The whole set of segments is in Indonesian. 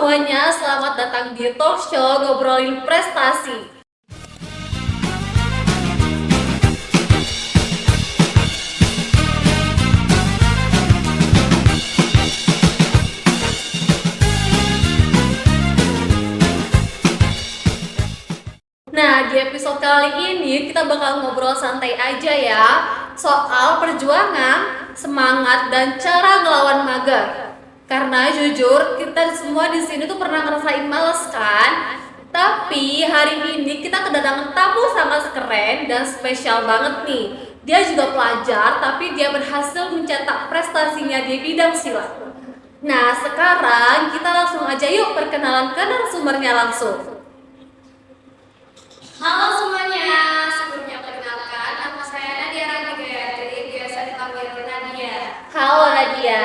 semuanya, selamat datang di talk show ngobrolin prestasi. Nah, di episode kali ini kita bakal ngobrol santai aja ya soal perjuangan, semangat, dan cara ngelawan mager. Karena jujur, kita semua di sini tuh pernah ngerasain males kan? Tapi hari ini kita kedatangan tamu sangat keren dan spesial banget nih. Dia juga pelajar, tapi dia berhasil mencetak prestasinya di bidang silat. Nah, sekarang kita langsung aja yuk perkenalan ke narasumbernya langsung. Halo semuanya, sebelumnya perkenalkan, nama saya Nadia Raniga, jadi biasa dipanggil Nadia. Halo Nadia,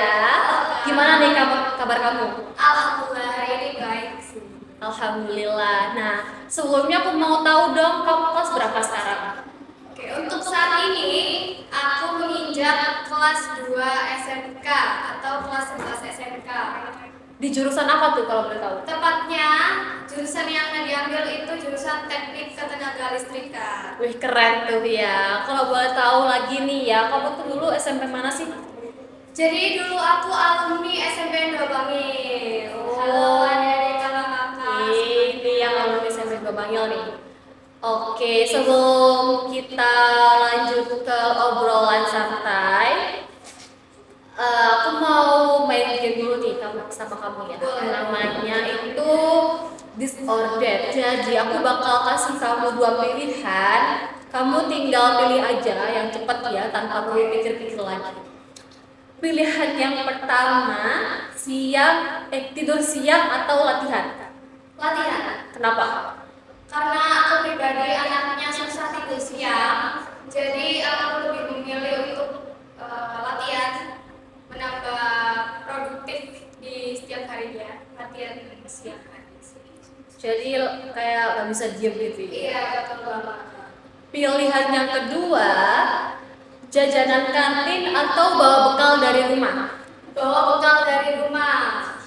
gimana nih kabar kamu? Alhamdulillah hari ini baik sih. Alhamdulillah. Nah, sebelumnya aku mau tahu dong kamu kelas berapa sekarang? Oke, untuk saat ini aku menginjak kelas 2 SMK atau kelas 11 SMK. Di jurusan apa tuh kalau boleh tahu? Tepatnya jurusan yang diambil itu jurusan teknik ketenaga listrikan. Wih, keren tuh ya. Kalau boleh tahu lagi nih ya, kamu tuh dulu SMP mana sih? Jadi dulu aku alumni SMP 2 Bangil. Halo adik-adik kakak-kakak. Ini yang alumni SMP 2 Bangil nih. Oke, sebelum kita lanjut ke obrolan santai, aku mau main game dulu nih sama kamu ya. Namanya itu disordered. Jadi aku bakal kasih kamu dua pilihan. Kamu tinggal pilih aja yang cepat ya, tanpa perlu pikir-pikir lagi. Pilihan yang pertama, tidur siang atau latihan? Latihan. Kenapa? Karena aku pribadi anaknya susah tidur siang, jadi aku lebih memilih untuk latihan, menambah produktif di setiap harinya, latihan siang hari. Jadi kayak gak bisa diem gitu ya? Iya, betul banget. Pilihan yang kedua, jajanan kantin atau bawa bekal dari rumah? Bawa bekal dari rumah.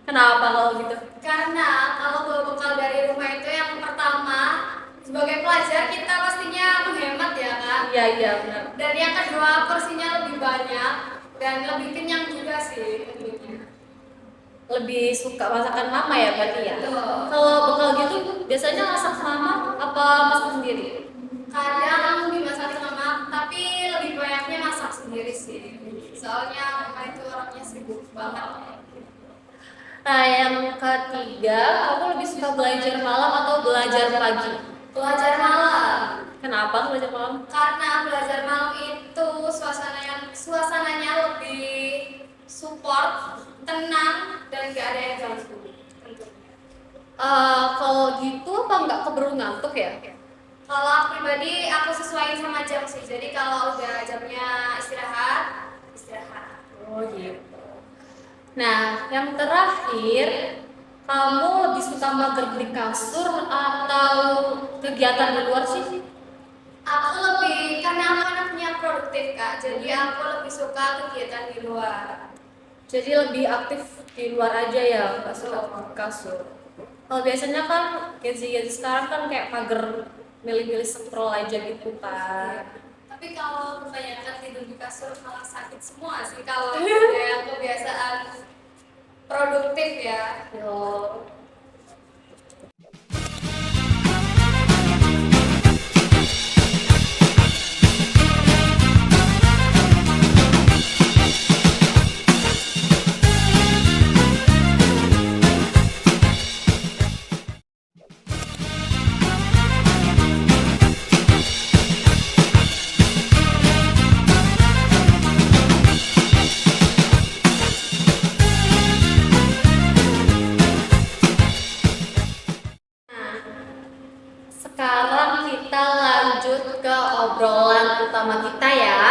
Kenapa kalau gitu? Karena kalau bawa bekal dari rumah itu yang pertama, sebagai pelajar kita pastinya menghemat ya kan? Iya benar. Dan yang kedua porsinya lebih banyak dan lebih kenyang juga sih tentunya. Lebih suka masakan mama ya berarti ya? Betul. Kalau bekal gitu biasanya masak mama apa masak sendiri? Kadang dimasakin mama, tapi lebih banyaknya masak sendiri sih. Soalnya mama itu orangnya sibuk banget. Nah yang ketiga, kamu lebih suka belajar malam atau belajar pagi? Belajar malam. Kenapa belajar malam? Karena belajar malam itu suasananya lebih support, tenang, dan gak ada yang ganggu tentunya. Kalau gitu apa nggak keburu ngantuk ya? Kalau aku pribadi, aku sesuaiin sama jam sih. Jadi kalau udah jamnya istirahat. Oh gitu. Nah, yang terakhir, kamu lebih suka mager di kasur atau kegiatan di luar sih? Aku lebih, karena aku anaknya produktif kak, jadi aku lebih suka kegiatan di luar. Jadi lebih aktif di luar aja ya, nggak suka di kasur. Kalau biasanya kan Gen Z sekarang kan kayak mager milih-milih scroll aja gitu kan. Tapi kalau kebanyakan tidur di kasur malah sakit semua sih kalau yang kebiasaan produktif ya. Yo. Sekarang kita lanjut ke obrolan utama kita ya.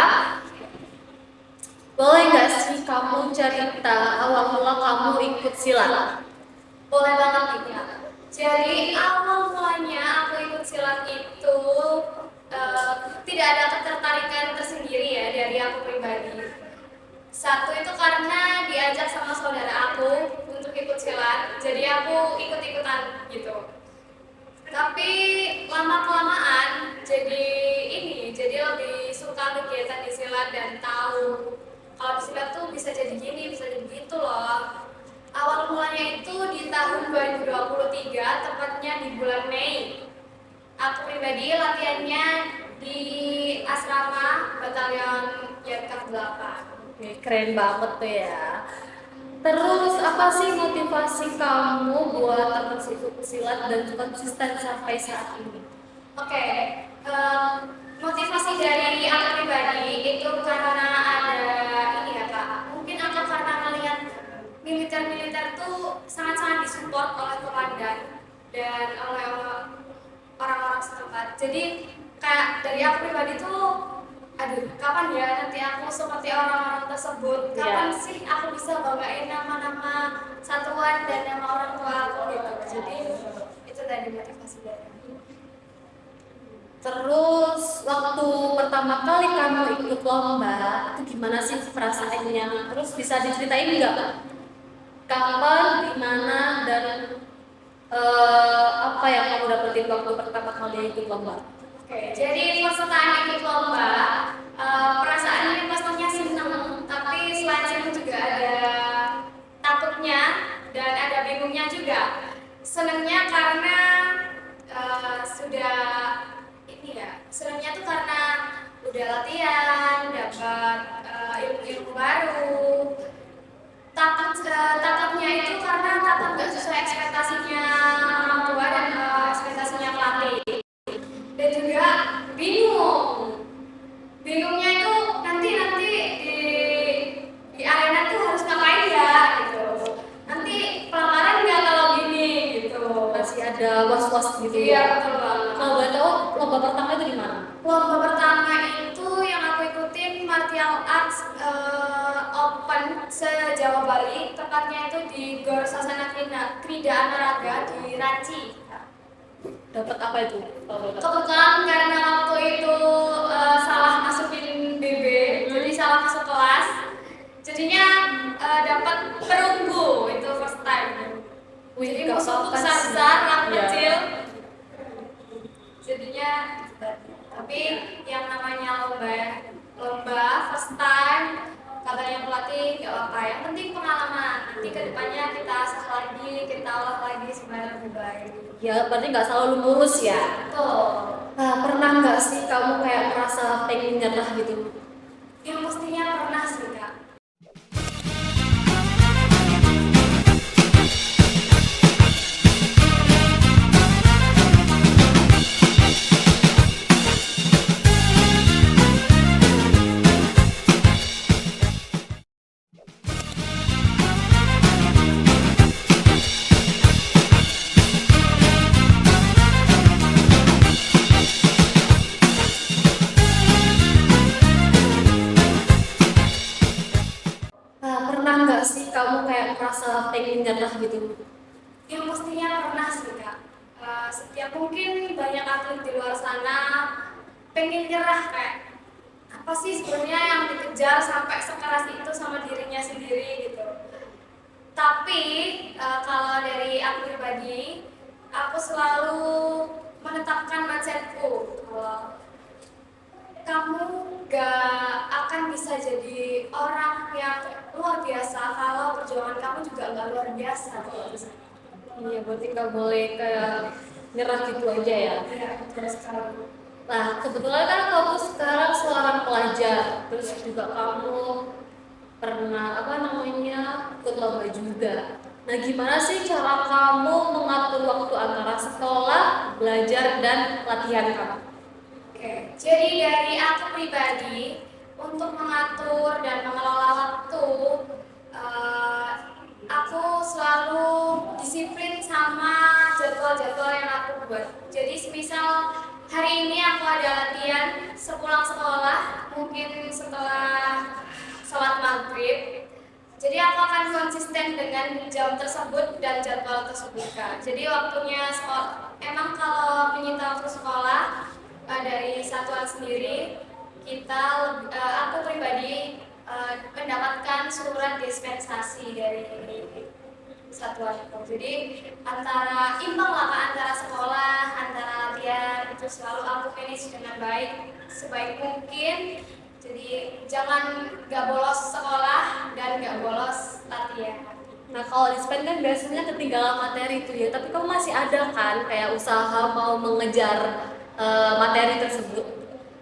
Boleh nggak sih kamu cerita awal mula kamu ikut silat? Boleh banget nih Kak. Jadi awal mulanya aku ikut silat itu tidak ada ketertarikan tersendiri ya dari aku pribadi. Satu itu karena diajak sama saudara aku untuk ikut silat, jadi aku ikut-ikutan gitu. Tapi lama kelamaan jadi lebih suka kegiatan di silat dan tahu kalau di silat tuh bisa jadi gini, bisa jadi gitu loh. Awal mulanya itu di tahun 2023, tepatnya di bulan Mei. Aku pribadi latihannya di asrama Batalion Yadkaf 8. Oke, keren banget tuh ya. Terus apa sih motivasi kamu buat terus ikut silat dan konsisten sampai saat ini? Oke, motivasi dari aku pribadi itu karena ada ini ya Kak. Mungkin aku karena melihat militer-militer tuh sangat-sangat disupport oleh komandan dan oleh orang-orang setempat. Jadi kayak dari aku pribadi tuh, aduh kapan ya nanti aku seperti orang-orang tersebut? Kapan Iya. sih aku bisa banggain nama-nama satuan dan nama orang tua aku gitu. Jadi itu tadi motivasi dari aku. Terus waktu pertama kali kamu ikut lomba itu gimana sih perasaannya? Terus bisa diceritain nggak? Kapan, di mana, dan apa yang kamu dapetin waktu pertama kali ikut lomba? Oke, jadi pas time ikut lomba, perasaannya pastinya seneng, tapi selain seneng juga ada takutnya dan ada bingungnya juga. Senengnya karena sudah ini ya, senengnya tuh karena udah latihan, dapat ilmu-ilmu baru. Takutnya itu karena takut nggak sesuai ekspektasinya orang tua dan ekspektasinya pelatih. Dan juga bingungnya itu nanti di arena tuh harus ngapain ya gitu, nanti pelanggaran nggak kalau gini gitu. Masih ada was-was gitu Iya ya? betul banget. Kalau boleh tahu lomba pertama itu di mana? Lomba pertama itu yang aku ikutin martial arts open se-Jawa Bali, tepatnya itu di Gor Sasana Krida Anaraga di Ranci. Dapat apa itu? Kalau boleh tahu? Kebetulan karena waktu itu salah masukin BB, jadi salah masuk kelas, jadinya dapat perunggu, itu first time. Wih, Jadi nggak musuhku apa-apa sih. besar-besar, aku Iya. kecil. Jadinya, tapi yang namanya lomba first time, katanya pelatih nggak apa-apa, yang penting pengalaman. Nanti kedepannya kita asah lagi, kita olah lagi supaya lebih baik. Ya, berarti nggak selalu lurus ya? Betul. Nah, pernah nggak sih kamu kayak merasa pengen nyerah gitu? Yang mestinya pernah sih Kak. Nah, pernah nggak sih kamu kayak merasa pengen nyerah gitu? Yang mestinya pernah sih Kak. Setiap mungkin banyak atlet di luar sana pengen nyerah kayak apa sih sebenarnya yang dikejar sampai sekeras itu sama dirinya sendiri gitu. Tapi kalau dari aku pribadi, aku selalu menetapkan mindsetku kalau kamu gak akan bisa jadi orang yang luar biasa kalau perjuangan kamu juga gak luar biasa. Iya, berarti nggak boleh kayak nyerah gitu aja ya. Ya, betul sekali. Nah, kebetulan kan kamu sekarang seorang pelajar, terus juga kamu pernah apa namanya ikut lomba juga. Nah, gimana sih cara kamu mengatur waktu antara sekolah, belajar, dan latihan kamu? Oke, jadi dari aku pribadi untuk mengatur dan mengelola waktu, aku selalu disiplin sama jadwal-jadwal yang aku buat. Jadi semisal hari ini aku ada latihan sepulang sekolah, mungkin setelah sholat maghrib. Jadi aku akan konsisten dengan jam tersebut dan jadwal tersebut Kak. Jadi waktunya sekolah, emang kalau menyita waktu sekolah dari satuan sendiri, aku pribadi mendapatkan surat dispensasi dari satuan itu. Jadi antara imbang lah Kak, antara sekolah, antara latihan itu selalu aku manage dengan baik sebaik mungkin. Jadi jangan nggak bolos sekolah dan nggak bolos latihan. Nah kalau dispen kan biasanya ketinggalan materi itu ya, tapi kamu masih ada kan kayak usaha mau mengejar materi tersebut?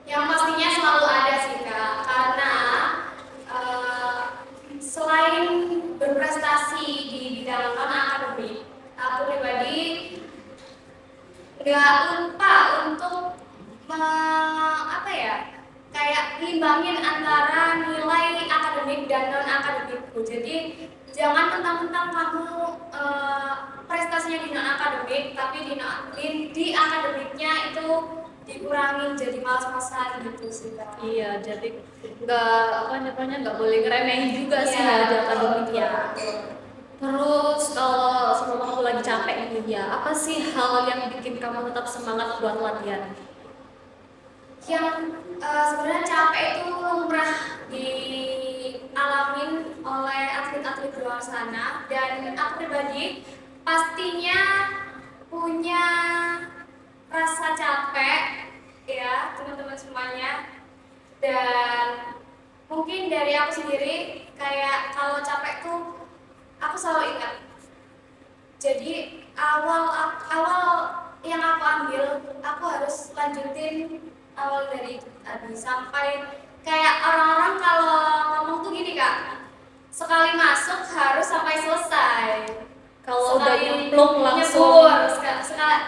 Yang pastinya selalu ada sih Kak, karena selain berprestasi di bidang non akademik, aku pribadi nggak lupa untuk apa ya, kayak ngimbangin antara nilai akademik dan non akademikku. Jadi jangan mentang-mentang kamu prestasinya di non akademik, tapi di akademiknya itu dikurangin jadi malas-malasan gitu sih Kak. Iya, jadi nggak boleh ngeremehin juga sih Iya, di akademik ya. betul. Terus kalau selama aku lagi capek ini ya, apa sih hal yang bikin kamu tetap semangat buat latihan? Yang sebenarnya capek itu lumrah dialamin oleh atlet-atlet di luar sana, dan aku pribadi pastinya punya rasa capek ya teman-teman semuanya. Dan mungkin dari aku sendiri, kayak kalau capek tuh aku selalu ingat, jadi awal yang aku ambil, aku harus lanjutin awal dari itu tadi sampai, kayak orang-orang kalau ngomong tuh gini Kak, sekali masuk harus sampai selesai. Kalau udah Sekali nyemplung langsung. nyebur,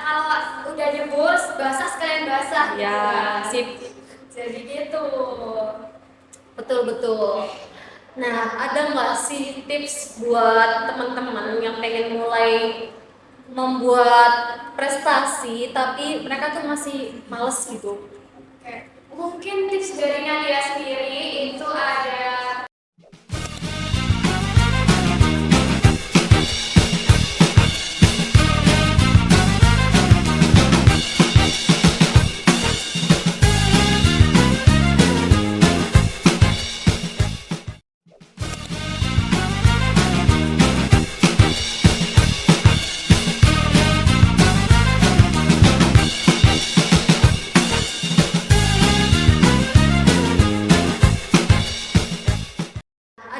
kalau udah nyebur basah sekalian basah. Ya, sip. Jadi gitu. Betul. Nah, ada nggak sih tips buat teman-teman yang pengen mulai membuat prestasi tapi mereka tuh masih males gitu? Oke. Mungkin tips dari Nadia sendiri itu ada.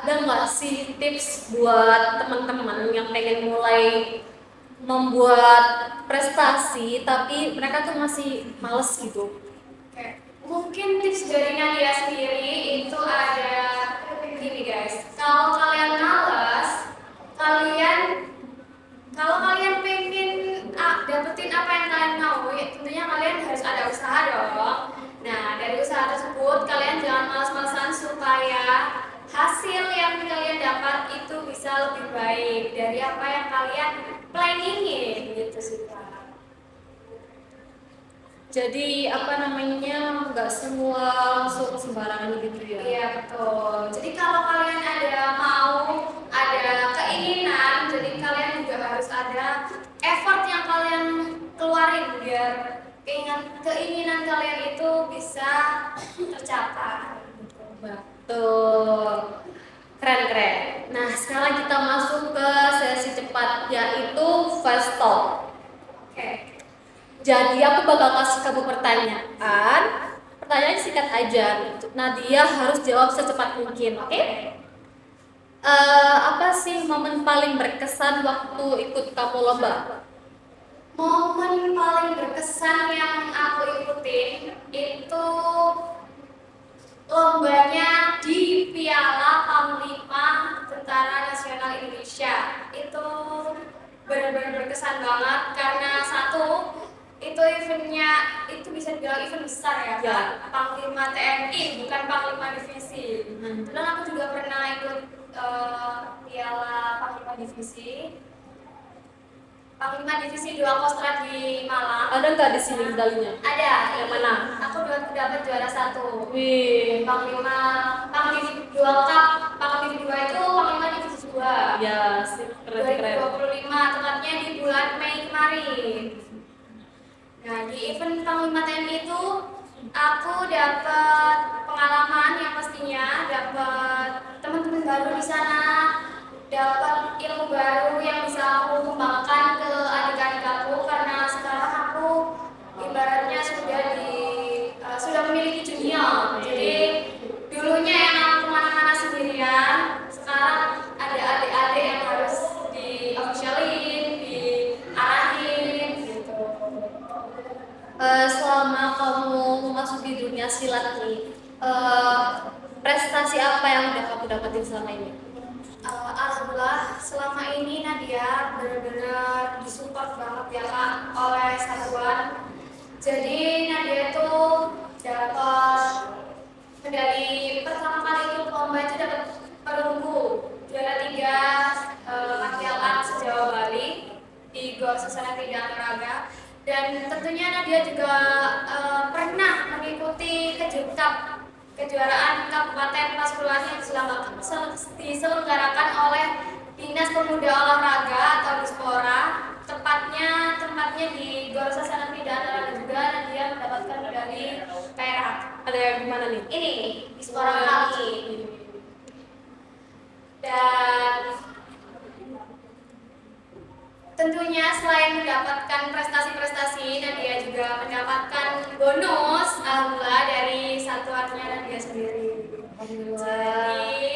Ada nggak sih tips buat teman-teman yang pengen mulai membuat prestasi tapi mereka tuh masih males gitu? Oke. Mungkin tips dari Nadia sendiri itu ada gini guys. Kalau kalian malas, kalau kalian pengen dapetin apa yang kalian mau, ya tentunya kalian harus ada usaha dong. Nah, dari usaha tersebut kalian jangan malas-malasan supaya hasil yang kalian dapat itu bisa lebih baik dari apa yang kalian planningin gitu sih Kak. Jadi nggak semua langsung sembarangan gitu ya? Iya betul. Jadi kalau kalian ada keinginan, jadi kalian juga harus ada effort yang kalian keluarin biar keinginan kalian itu bisa tercapai. Betul. Keren. Nah, sekarang kita masuk ke sesi cepat, yaitu fast talk. Oke. Jadi aku bakal kasih kamu pertanyaan. Pertanyaan singkat aja. Nadia harus jawab secepat mungkin, oke? Apa sih momen paling berkesan waktu ikut kamu lomba? Momen paling berkesan yang aku ikutin itu lombanya di Piala Panglima Tentara Nasional Indonesia. Itu benar-benar berkesan banget karena satu, itu eventnya itu bisa dibilang event besar ya, Ya. Panglima TNI bukan Panglima Divisi. Dan aku juga pernah ikut Piala Panglima Divisi 2 Kostrad di Malang. Ada nggak di sini medalinya? Ada. Yang mana? Aku dapat juara 1. Wih. Panglima 2 Cup. Panglima 2 itu Panglima Divisi 2. Ya, sih, keren. 2025, tepatnya di bulan Mei kemarin. Nah, di event Panglima TNI itu aku dapat pengalaman yang pastinya, dapat teman-teman baru di sana, dapat ilmu baru yang bisa pencak silat nih, prestasi apa yang udah kamu dapetin selama ini? Alhamdulillah selama ini Nadia benar-benar disupport banget ya Kak oleh satuan. Jadi Nadia tuh dapat medali pertama kali ikut lomba itu dapat perunggu juara 3 Rakyat Art se-Jawa Bali di GOR Sasana Kridan Raga. Dan tentunya Nadia juga pernah mengikuti Kejurkap, kejuaraan Kabupaten Pasuruan yang diselenggarakan oleh Dinas Pemuda Olahraga atau Dispora. Tempatnya di GOR Sasana Kridan Raga juga, Nadia mendapatkan medali perak. Ada yang gimana nih? Ini Dispora kami. Dan tentunya selain mendapatkan prestasi-prestasi, Nadia juga mendapatkan bonus alhamdulillah dari satuannya Nadia sendiri. Jadi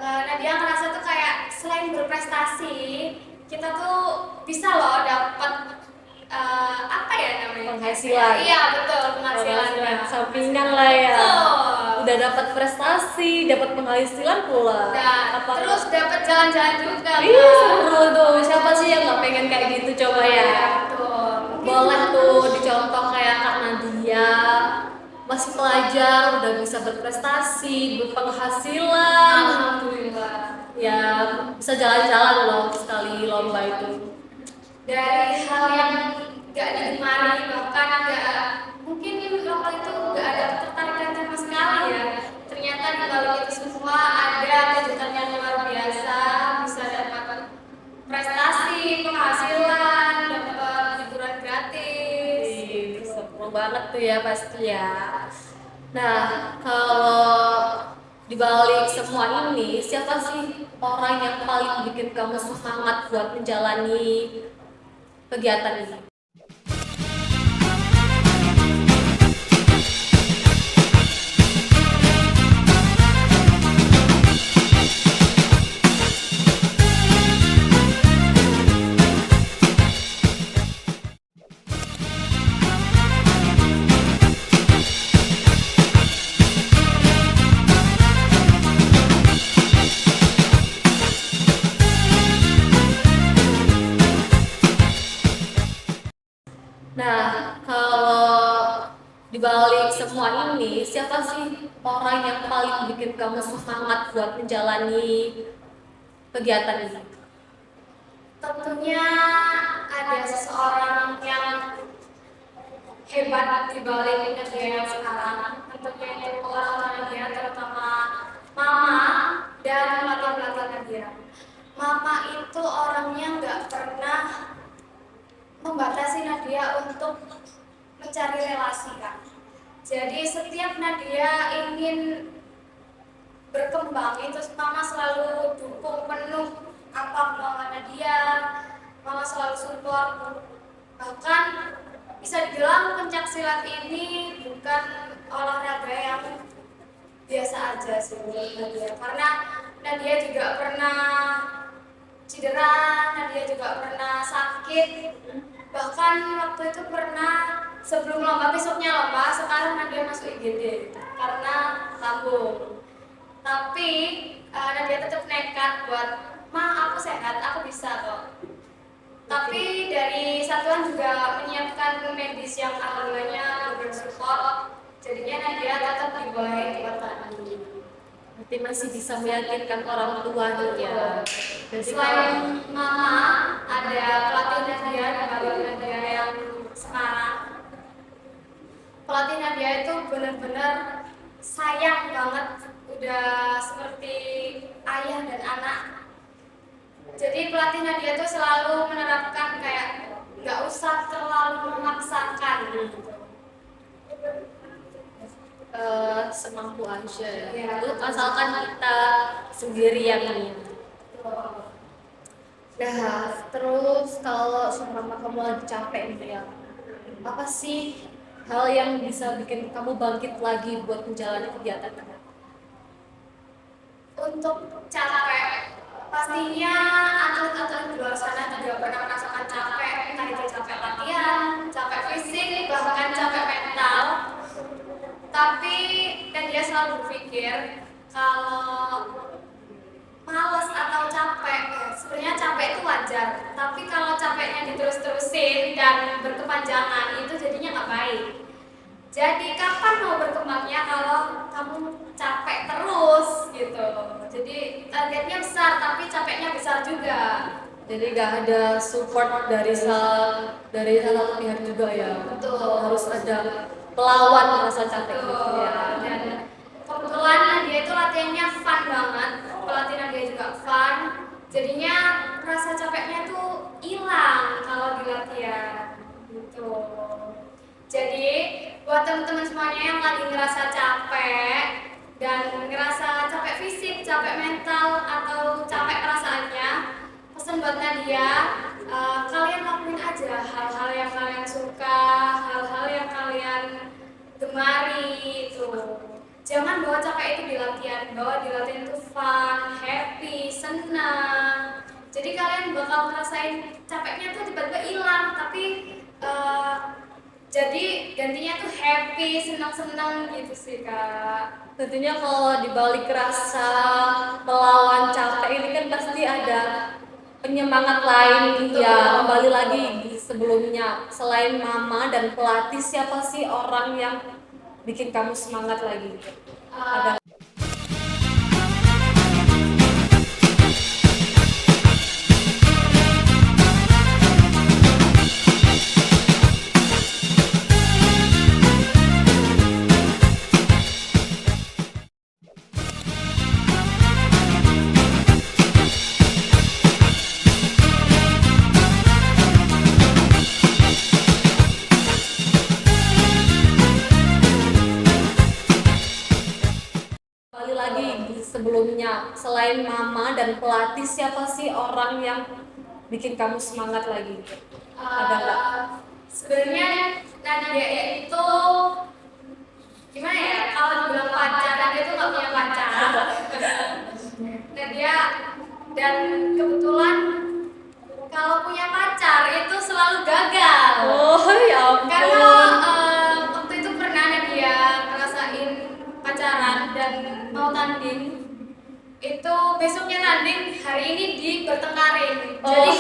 Nadia ngerasa tuh kayak selain berprestasi, kita tuh bisa loh dapat apa ya namanya? Penghasilan. Iya betul, penghasilan. Sampingan lah ya. Betul. Udah dapat prestasi, dapat penghasilan pula. Dan Apa? terus dapat jalan-jalan juga. Iya, Kak. seru tuh. Siapa sih yang nggak pengen kayak gitu, coba ya? Betul. Boleh tuh dicontoh kayak Kak Nadia, masih pelajar, udah bisa berprestasi, berpenghasilan. Alhamdulillah. Ya, bisa jalan-jalan loh sekali lomba itu. Dari hal yang gak digemari, bahkan gak mungkin lomba itu gak ada ketertarikan sama sekali ya. Ternyata di balik itu semua ada kejutan yang luar biasa, bisa dapat prestasi, penghasilan, dapat hiburan gratis. Ih, seru banget tuh ya pasti ya. Nah, kalau dibalik semua ini, siapa sih orang yang paling bikin kamu semangat buat menjalani kegiatan ini? Nah, kalau dibalik semua ini, siapa sih orang yang paling bikin kamu semangat buat menjalani kegiatan ini? Tentunya ada seseorang yang hebat di balik Nadia yang sekarang. Tentunya itu orang Nadia, terutama Mama dan pelatih-pelatih Nadia. Mama itu orangnya nggak pernah membatasi Nadia untuk mencari relasi kan. Jadi setiap Nadia ingin berkembang itu Mama selalu dukung penuh apa kemauan Nadia. Mama selalu support. Bahkan bisa dibilang pencak silat ini bukan olahraga yang biasa aja sih menurut Nadia, karena Nadia juga pernah cedera, Nadia juga pernah sakit, bahkan waktu itu pernah sebelum lomba, besoknya lomba, sekarang Nadia masuk IGD karena lambung. Tapi Nadia tetap nekat buat, "Ma, aku sehat, aku bisa kok." Tapi dari satuan juga menyiapkan medis yang alhamdulillahnya bersupport, jadinya Nadia tetap dibolehin buat tanding. Berarti masih bisa meyakinkan orang tua nih ya. Dan Selain Mama, ada pelatih Nadia dan Bapak Nadia yang sekarang. Pelatih Nadia itu benar-benar sayang banget, udah seperti ayah dan anak. Jadi pelatih Nadia tuh selalu menerapkan kayak nggak usah terlalu memaksakan gitu. semampu aja ya. Iya. Itu asalkan kita sendiri yang ingin. Nah, terus kalau seumpama kamu lagi capek gitu ya, apa sih hal yang bisa bikin kamu bangkit lagi buat menjalani kegiatan kamu? Untuk capek, pastinya atlet-atlet di luar sana juga pernah merasakan capek, entah itu capek latihan, capek fisik, bahkan capek mental. selalu berpikir kalau males atau capek, sebenarnya capek itu wajar, tapi kalau capeknya diterus-terusin dan berkepanjangan itu jadinya nggak baik. Jadi kapan mau berkembangnya kalau kamu capek terus gitu. Jadi targetnya besar tapi capeknya besar juga. Jadi gak ada support dari salah satu pihak juga ya. Betul. Harus ada pelawan rasa capek gitu Betul. ya. Dan kebetulan Nadia itu latihannya fun banget, pelatih Nadia juga fun. Jadinya rasa capeknya tuh hilang kalau di latihan gitu. Jadi buat teman-teman semuanya yang lagi ngerasa capek dan ngerasa capek fisik, capek mental atau capek perasaannya, pesan buat Nadia, kalian lakuin aja hal-hal yang kalian suka, hal-hal yang kalian gemari itu. Jangan bawa capek itu di latihan, bawa di latihan itu fun, happy, senang. Jadi kalian bakal ngerasain capeknya tuh tiba-tiba hilang, tapi jadi gantinya tuh happy, senang-senang gitu sih Kak. Tentunya kalau dibalik rasa melawan capek ini kan pasti ada penyemangat lain ya. Kembali lagi sebelumnya, selain mama dan pelatih, siapa sih orang yang bikin kamu semangat lagi? Ada kembali lagi sebelumnya, selain mama dan pelatih, siapa sih orang yang bikin kamu semangat lagi? Ada nggak? Sebenarnya Nadia itu gimana ya? Kalau dibilang pacar, Nadia itu nggak punya pacar. Nadia dan kebetulan kalau punya pacar itu selalu gagal. Oh ya ampun. Karena waktu itu pernah Nadia ngerasain pacaran dan mau tanding. Itu besoknya tanding, hari ini bertengkarin. Jadi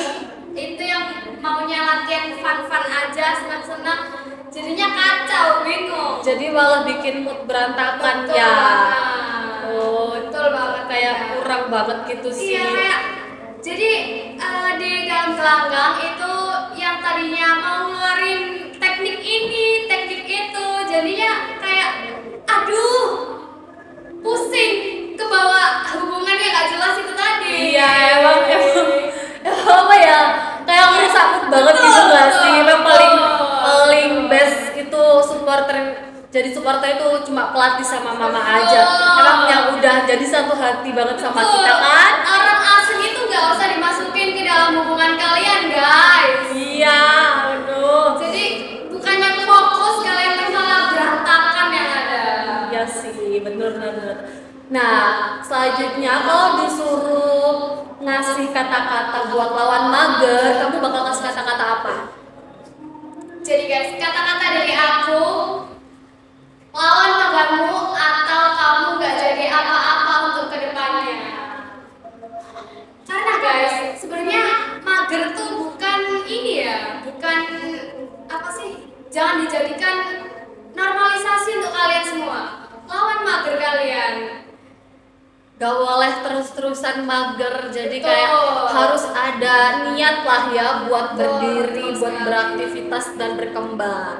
itu yang maunya latihan fun-fun aja, senang-senang, jadinya kacau, bingung. Jadi malah bikin mood berantakan. Betul ya. banget. Oh, Betul banget. kayak kurang banget gitu sih. Iya, kayak jadi di dalam gelanggang itu yang tadinya mau ngeluarin teknik ini, teknik itu, jadinya kayak aduh, pusing, ke bawah hubungannya gak jelas itu tadi. Iya, emang apa ya, kayak ngerusak mood banget gitu gak sih? Emang paling best itu supporter, jadi supporter itu cuma pelatih sama mama aja. Emang yang udah jadi satu hati banget sama kita kan? Orang asing itu gak usah dimasukin ke dalam hubungan kalian guys. Iya, aduh. Jadi bukannya fokus, kalian tuh malah berantakan yang ada. Iya sih, bener. Nah, selanjutnya kalau disuruh ngasih kata-kata buat lawan mager, kamu bakal ngasih kata-kata apa? Jadi guys, kata-kata dari aku, lawan magermu atau kamu gak jadi apa-apa untuk kedepannya. Karena guys, sebenarnya mager tuh bukan ini ya, bukan apa sih, jangan dijadikan normalisasi untuk kalian semua. Lawan mager kalian. Gak boleh terus-terusan mager, jadi Betul. kayak harus ada niat lah ya buat Betul, berdiri, betul buat sekali. beraktivitas dan berkembang.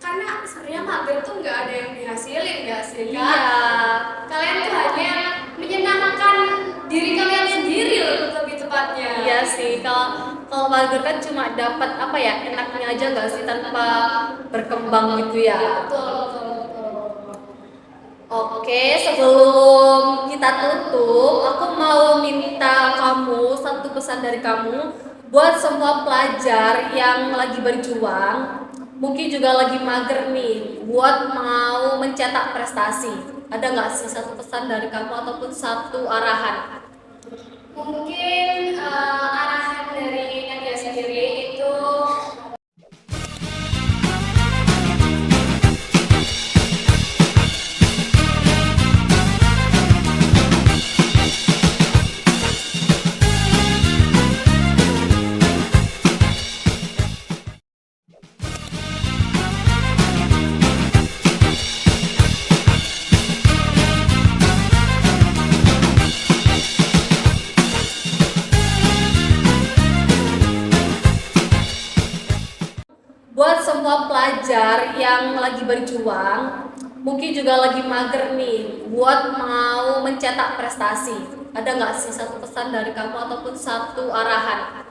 Karena sebenarnya mager tuh nggak ada yang dihasilin nggak sih Kak? Iya. Kalian tuh hanya menyenangkan diri kalian sendiri lebih tepatnya. Iya sih, kalau mager kan cuma dapat apa ya, enaknya aja nggak sih, tanpa berkembang gitu ya. Betul. Oke, sebelum kita tutup, aku mau minta kamu satu pesan dari kamu buat semua pelajar yang lagi berjuang, mungkin juga lagi mager nih, buat mau mencetak prestasi. Ada nggak sih satu pesan dari kamu ataupun satu arahan? Mungkin arahan dari Nadia sendiri itu semua pelajar yang lagi berjuang, mungkin juga lagi mager nih, buat mau mencetak prestasi. Ada nggak sih satu pesan dari kamu ataupun satu arahan?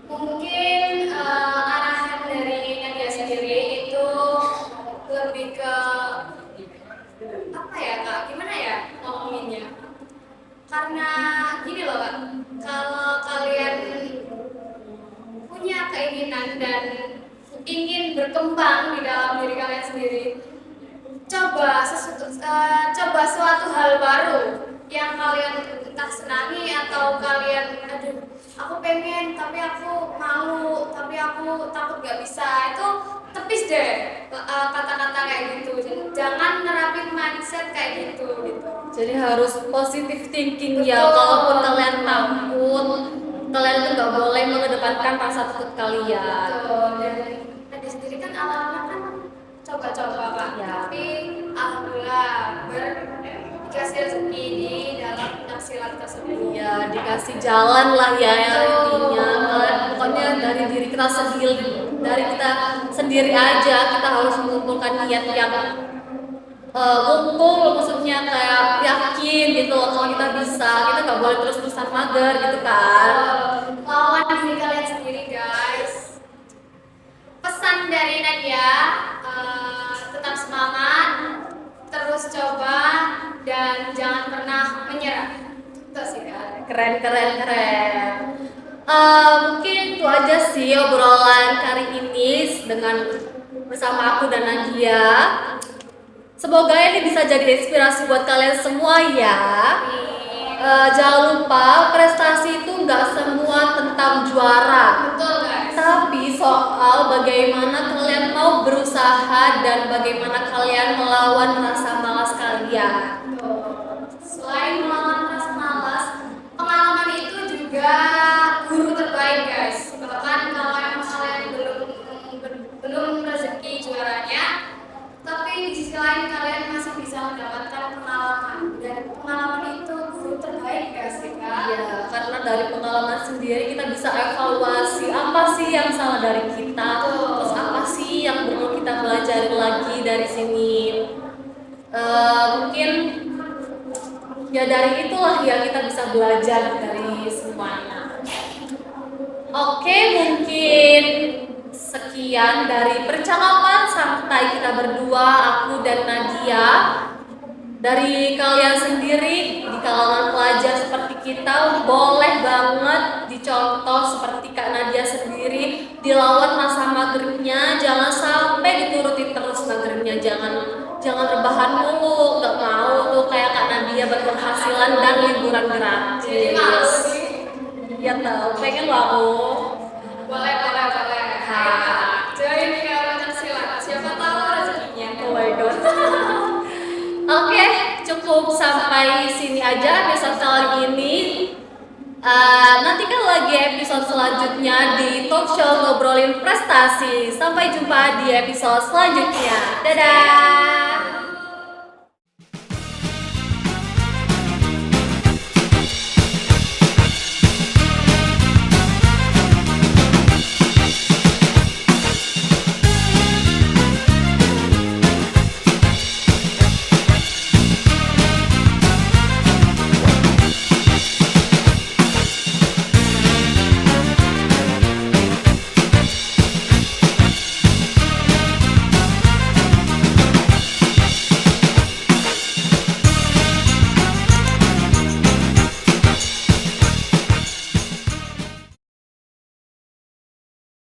Mungkin arahan dari Nadia sendiri itu lebih ke apa ya kak? Gimana ya ngomonginnya? Karena gini loh kak, kalau kalian punya keinginan dan ingin berkembang di dalam diri kalian sendiri, coba suatu hal baru yang kalian entah senangi atau kalian aduh aku pengen tapi aku malu tapi aku takut gak bisa, itu tepis deh kata-kata kayak gitu. Jangan nerapin mindset kayak gitu. Jadi harus positive thinking ya. Betul. Kalaupun kalian takut, kalian tuh nggak boleh mengedepankan rasa takut kalian. Betul. Dan tadi sendiri kan awalnya kan coba-coba kak, Ya. tapi alhamdulillah dikasih rezeki di dalam penghasilan tersebut. Ya dikasih jalan lah ya intinya. Pokoknya dari diri kita sendiri, dari kita sendiri aja kita harus mengumpulkan niat yang kumpul, maksudnya kayak yakin gitu loh kalau kita bisa. Kita nggak boleh terus-terusan mager gitu kan. Lawan diri kalian sendiri guys. Pesan dari Nadia, tetap semangat, terus coba dan jangan pernah menyerah. Itu sih kak. Keren. Mungkin itu aja sih obrolan kali ini dengan bersama aku dan Nadia. Semoga ini bisa jadi inspirasi buat kalian semua ya. Jangan lupa prestasi itu nggak semua tentang juara, Betul guys. tapi soal bagaimana kalian mau berusaha dan bagaimana kalian melawan rasa malas kalian. Selain melawan rasa malas, pengalaman itu juga guru terbaik guys. Bahkan kalau emang kalian belum rezeki juaranya, tapi di sisi lain kalian masih bisa mendapatkan pengalaman, dan pengalaman itu guru terbaik guys ya kak. Iya, karena dari pengalaman sendiri kita bisa evaluasi apa sih yang salah dari kita, terus apa sih yang perlu kita belajar lagi dari sini. Mungkin ya dari itulah ya kita bisa belajar dari semuanya. Oke, mungkin sekian dari percakapan santai kita berdua, aku dan Nadia. Dari kalian sendiri di kalangan pelajar seperti kita, boleh banget dicontoh seperti Kak Nadia sendiri, dilawan masa magernya, jangan sampai dituruti terus magernya, jangan rebahan mulu, nggak mau tuh kayak Kak Nadia berpenghasilan dan liburan gratis. Jadi malu sih. Ya tahu, pengen lo aku. Boleh. Join ke pencaksilat, siapa tahu rezekinya. Oh my god. Oke, cukup sampai sini aja episode kali ini. Nantikan lagi episode selanjutnya di talk show ngobrolin prestasi. Sampai jumpa di episode selanjutnya. Dadah.